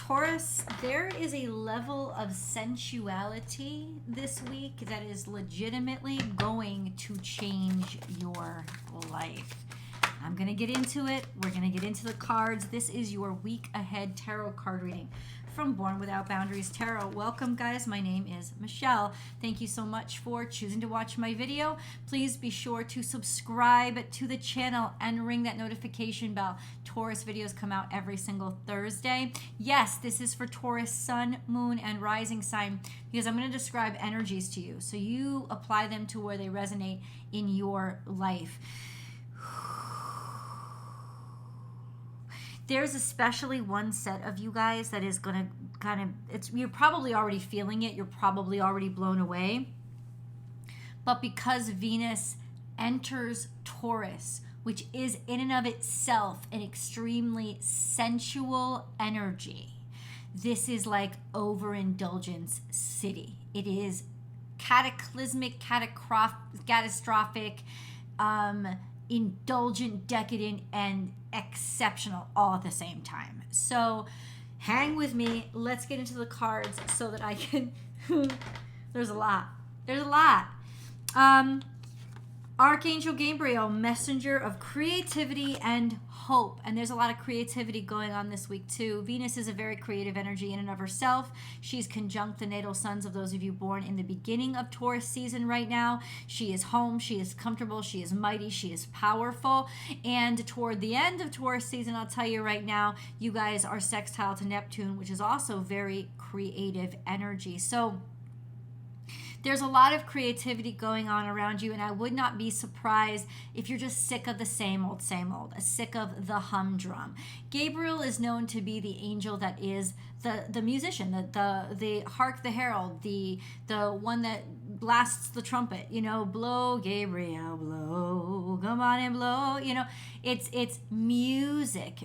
Taurus, there is a level of sensuality this week that is legitimately going to change your life. I'm going to get into it. We're going to get into the cards. This is your week ahead tarot card reading from Born Without Boundaries Tarot. Welcome, guys. My name is Michelle. Thank you so much for choosing to watch my video. Please be sure to subscribe to the channel and ring that notification bell. Taurus videos come out every single Thursday. Yes, this is for Taurus sun, moon, and rising sign because I'm going to describe energies to you so you apply them to where they resonate in your life. There's especially one set of you guys that is going to kind of, you're probably already feeling it. You're probably already blown away. But because Venus enters Taurus, which is in and of itself an extremely sensual energy, this is like overindulgence city. It is cataclysmic, catastrophic, indulgent, decadent, and exceptional all at the same time. So hang with me. Let's get into the cards so that I can there's a lot. Archangel Gabriel, messenger of creativity and hope. And there's a lot of creativity going on this week too. Venus is a very creative energy in and of herself. She's conjunct the natal suns of those of you born in the beginning of Taurus season right now. She is home, she is comfortable, she is mighty, she is powerful. And toward the end of Taurus season, I'll tell you right now, you guys are sextile to Neptune, which is also very creative energy. So there's a lot of creativity going on around you, and I would not be surprised if you're just sick of the same old, sick of the humdrum. Gabriel is known to be the angel that is the musician, the hark the herald, the one that blasts the trumpet, blow Gabriel, blow, come on and blow, it's music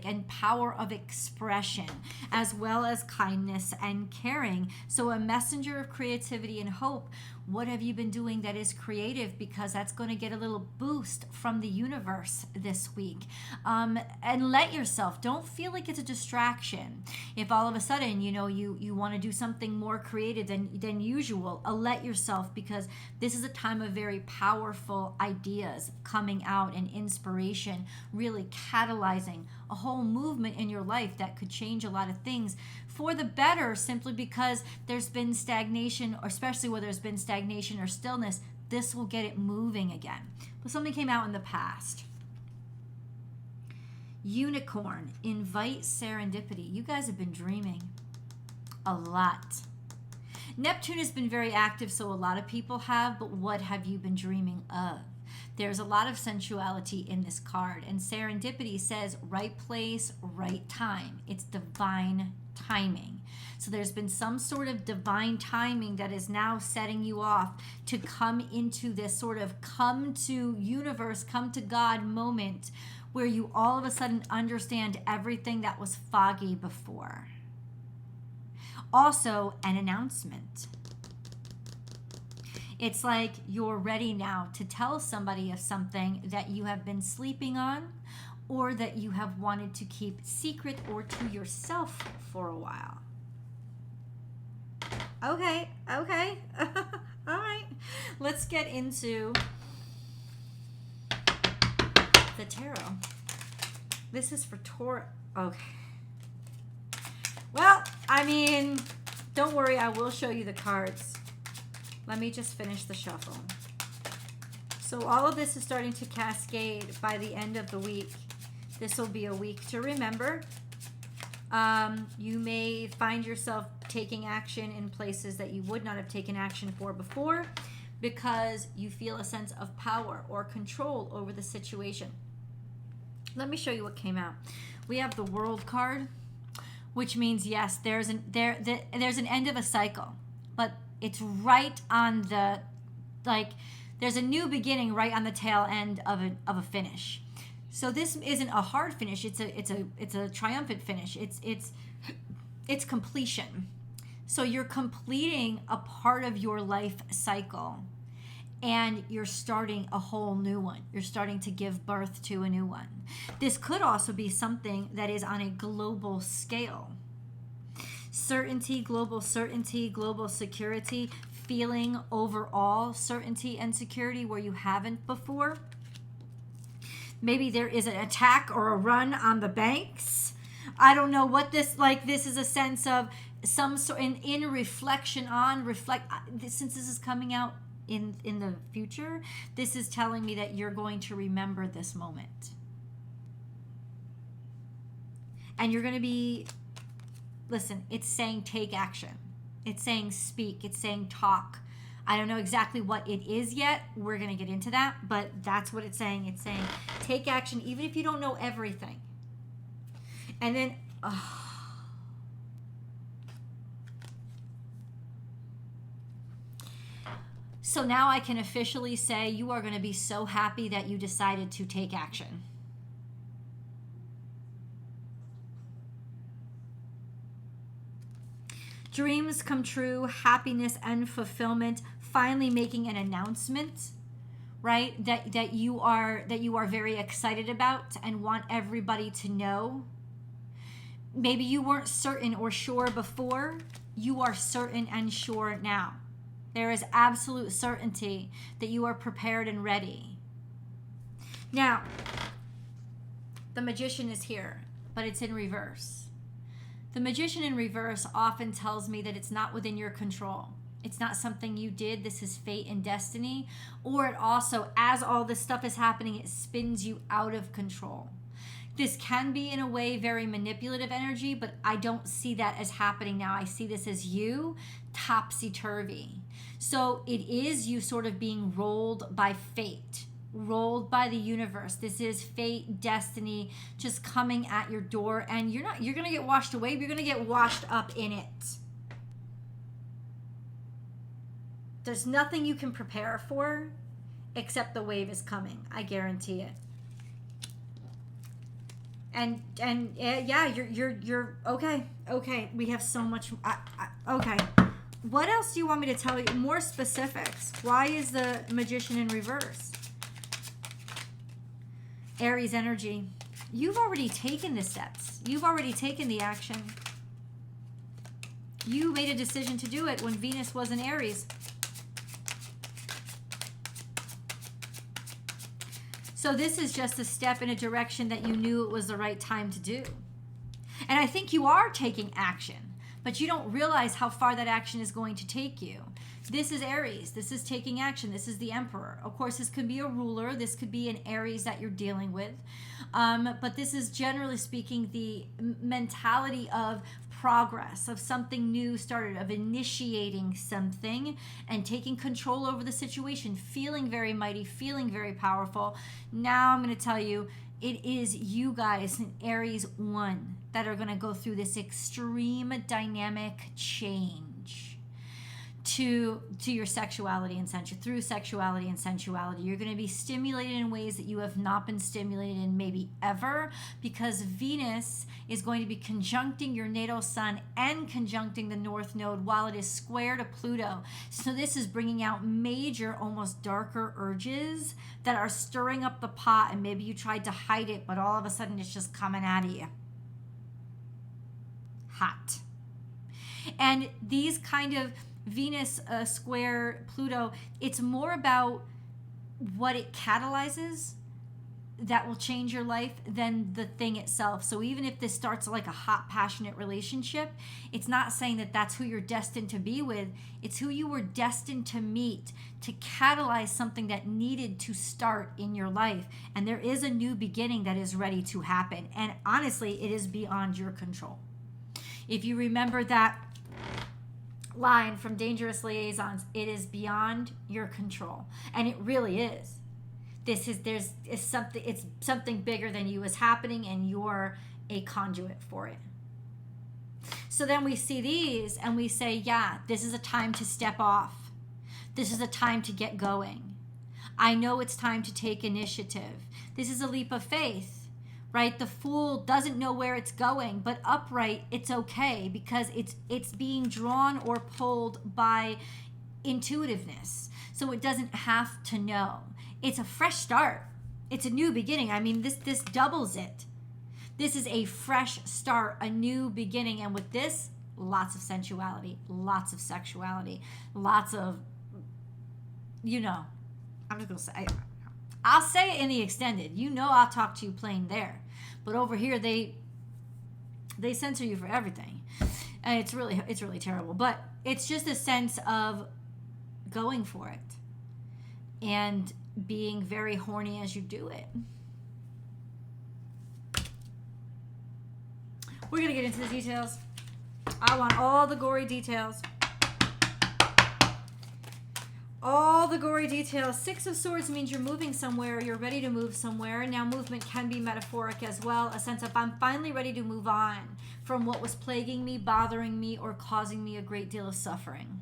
and power of expression, as well as kindness and caring. So a messenger of creativity and hope. What have you been doing that is creative? Because that's going to get a little boost from the universe this week. And let yourself, don't feel like it's a distraction. If all of a sudden, you want to do something more creative than usual, let yourself, because this is a time of very powerful ideas coming out and inspiration, really catalyzing a whole movement in your life that could change a lot of things for the better, simply because there's been stagnation, or especially where there's been stagnation or stillness. This will get it moving again. But something came out in the past. Unicorn, invite serendipity. You guys have been dreaming a lot. Neptune has been very active, so a lot of people have, but what have you been dreaming of? There's a lot of sensuality in this card, and serendipity says right place, right time. It's divine timing. So there's been some sort of divine timing that is now setting you off to come into this sort of come to universe, come to God moment where you all of a sudden understand everything that was foggy before. Also, an announcement. It's like you're ready now to tell somebody of something that you have been sleeping on, or that you have wanted to keep secret or to yourself for a while. Okay. All right. Let's get into the tarot. This is for Taurus. Okay. Well, don't worry, I will show you the cards. Let me just finish the shuffle. So all of this is starting to cascade by the end of the week. This will be a week to remember. You may find yourself taking action in places that you would not have taken action for before because you feel a sense of power or control over the situation. Let me show you what came out. We have the World card, which means yes, there's an end of a cycle, but it's right on the, there's a new beginning right on the tail end of a finish. So this isn't a hard finish. It's a triumphant finish. It's completion. So you're completing a part of your life cycle, and you're starting a whole new one. You're starting to give birth to a new one. This could also be something that is on a global scale. Certainty, global security, feeling overall certainty and security where you haven't before. Maybe there is an attack or a run on the banks. I don't know what this, like, this is a sense of some sort in reflection on, since this is coming out in the future, this is telling me that you're going to remember this moment. And you're going to be, listen, it's saying take action. It's saying speak. It's saying talk. I don't know exactly what it is yet. We're going to get into that, but that's what it's saying. It's saying take action even if you don't know everything. And then, so now I can officially say you are going to be so happy that you decided to take action. Dreams come true, happiness and fulfillment, finally making an announcement, right? That you are very excited about and want everybody to know. Maybe you weren't certain or sure before. You are certain and sure now. There is absolute certainty that you are prepared and ready. Now, the Magician is here, but it's in reverse. The Magician in reverse often tells me that it's not within your control. It's not something you did. This is fate and destiny. Or it also, as all this stuff is happening, it spins you out of control. This can be, in a way, very manipulative energy, but I don't see that as happening now. I see this as you topsy-turvy. So it is you sort of being rolled by fate, rolled by the universe. This is fate, destiny, just coming at your door, and you're going to get washed away, but you're going to get washed up in it. There's nothing you can prepare for except the wave is coming. I guarantee it. And yeah, you're okay. Okay, we have so much. Okay, what else do you want me to tell you? More specifics. Why is the Magician in reverse? Aries energy. You've already taken the steps. You've already taken the action. You made a decision to do it when Venus was in Aries. So this is just a step in a direction that you knew it was the right time to do. And I think you are taking action, but you don't realize how far that action is going to take you. This is Aries. This is taking action. This is the Emperor. Of course, this could be a ruler. This could be an Aries that you're dealing with. But this is, generally speaking, the mentality of progress, of something new started, of initiating something and taking control over the situation, feeling very mighty, feeling very powerful. Now I'm going to tell you, it is you guys in Aries 1 that are going to go through this extreme dynamic change to your sexuality and through sexuality and sensuality. You're going to be stimulated in ways that you have not been stimulated in maybe ever, because Venus is going to be conjuncting your natal sun and conjuncting the North Node while it is square to Pluto. So this is bringing out major, almost darker urges that are stirring up the pot, and maybe you tried to hide it, but all of a sudden it's just coming out of you. Hot. And these kind of Venus square Pluto, it's more about what it catalyzes that will change your life than the thing itself. So even if this starts like a hot, passionate relationship, it's not saying that that's who you're destined to be with. It's who you were destined to meet to catalyze something that needed to start in your life. And there is a new beginning that is ready to happen. And honestly, it is beyond your control. If you remember that line from Dangerous Liaisons, it is beyond your control, and it really is. It's something bigger than you is happening, and you're a conduit for it. So then we see these and we say, yeah, this is a time to step off. This is a time to get going. I know it's time to take initiative. This is a leap of faith. Right? The Fool doesn't know where it's going, but upright, it's okay, because it's being drawn or pulled by intuitiveness. So it doesn't have to know. It's a fresh start. It's a new beginning. I mean, this doubles it. This is a fresh start, a new beginning. And with this, lots of sensuality, lots of sexuality, lots of, you know, I'm just going to say, I'll say it in the extended. You know, I'll talk to you plain there. But over here, they censor you for everything. And it's really terrible. But it's just a sense of going for it and being very horny as you do it. We're going to get into the details. I want all the gory details. All the gory details. Six of Swords means you're moving somewhere. You're ready to move somewhere. Now, movement can be metaphoric as well. A sense of I'm finally ready to move on from what was plaguing me, bothering me, or causing me a great deal of suffering.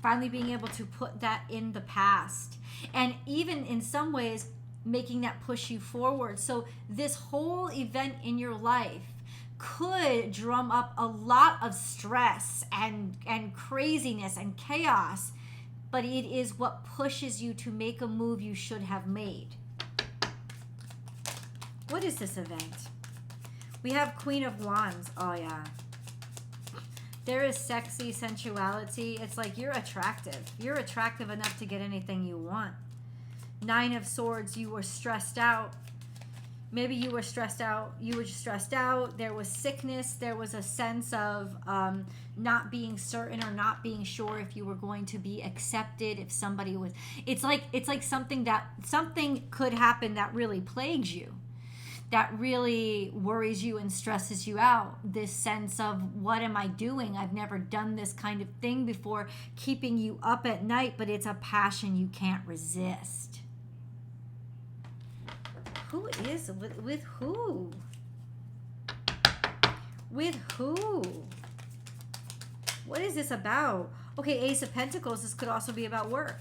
Finally being able to put that in the past. And even in some ways, making that push you forward. So this whole event in your life could drum up a lot of stress and craziness and chaos, but it is what pushes you to make a move you should have made. What is this event? We have Queen of Wands. Oh yeah. There is sexy sensuality. It's like you're attractive. You're attractive enough to get anything you want. Nine of Swords, you were stressed out. Maybe you were stressed out. You were stressed out. There was sickness. There was a sense of not being certain or not being sure if you were going to be accepted. If somebody was, it's like something could happen that really plagues you, that really worries you and stresses you out. This sense of, what am I doing? I've never done this kind of thing before, keeping you up at night, but it's a passion you can't resist. Who is with who? With who? What is this about? Okay, Ace of Pentacles, this could also be about work.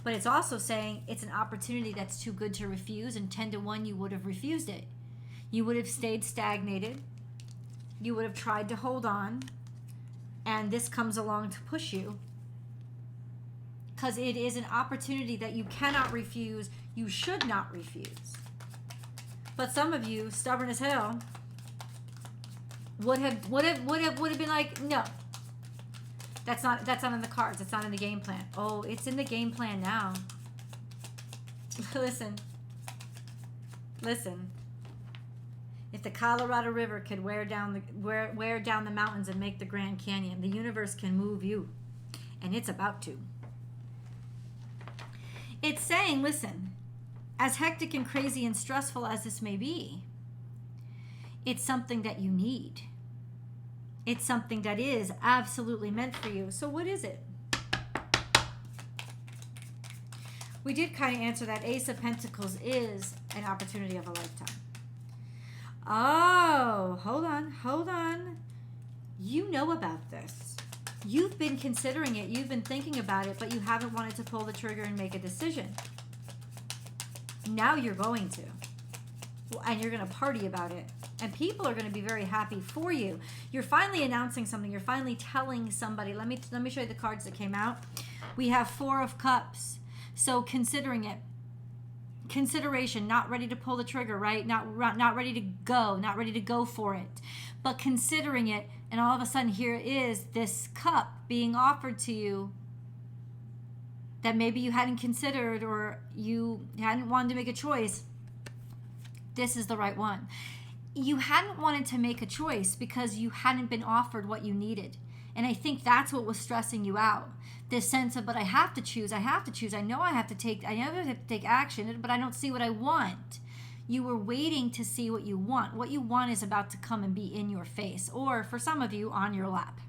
But it's also saying it's an opportunity that's too good to refuse, and 10 to 1 you would have refused it. You would have stayed stagnated. You would have tried to hold on. And this comes along to push you. Because it is an opportunity that you cannot refuse. You should not refuse. But some of you, stubborn as hell, would have been like, no. That's not in the cards. It's not in the game plan. Oh, it's in the game plan now. Listen. If the Colorado River could wear down the mountains and make the Grand Canyon, the universe can move you. And it's about to. It's saying, listen, as hectic and crazy and stressful as this may be, it's something that you need. It's something that is absolutely meant for you. So what is it? We did kind of answer that. Ace of Pentacles is an opportunity of a lifetime. Oh, hold on. You know about this. You've been considering it. You've been thinking about it, but you haven't wanted to pull the trigger and make a decision. Now you're going to. And you're going to party about it. And people are going to be very happy for you. You're finally announcing something. You're finally telling somebody. Let me show you the cards that came out. We have Four of Cups. So considering it. Consideration, not ready to pull the trigger, right? Not ready to go for it. But considering it, and all of a sudden here is this cup being offered to you that maybe you hadn't considered or you hadn't wanted to make a choice. This is the right one. You hadn't wanted to make a choice because you hadn't been offered what you needed. And I think that's what was stressing you out. This sense of, but I have to choose. I know I have to take action, but I don't see what I want. You were waiting to see what you want. What you want is about to come and be in your face, or for some of you, on your lap.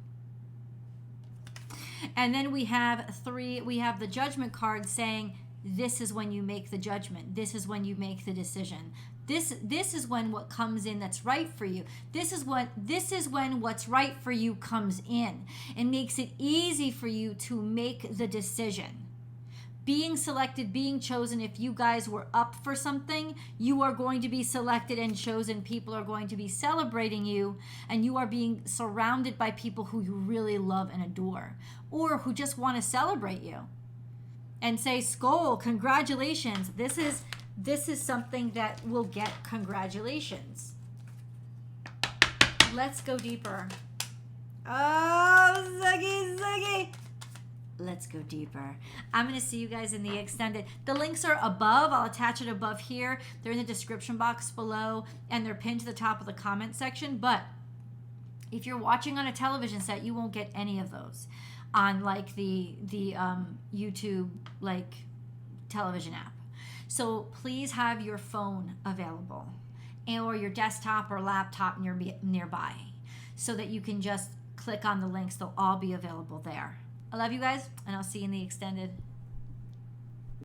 And then we have the Judgment card saying, this is when you make the judgment. This is when you make the decision. This is when what comes in that's right for you. This is when what's right for you comes in. It makes it easy for you to make the decision. Being selected, being chosen, if you guys were up for something, you are going to be selected and chosen. People are going to be celebrating you, and you are being surrounded by people who you really love and adore, or who just want to celebrate you and say, "Skål, congratulations." This is something that will get congratulations. Let's go deeper. Oh, Ziggy. Let's go deeper. I'm going to see you guys in the extended. The links are above. I'll attach it above here. They're in the description box below, and they're pinned to the top of the comment section. But if you're watching on a television set, you won't get any of those on like the YouTube like television app. So please have your phone available, or your desktop or laptop nearby, so that you can just click on the links. They'll all be available there. I love you guys, and I'll see you in the extended.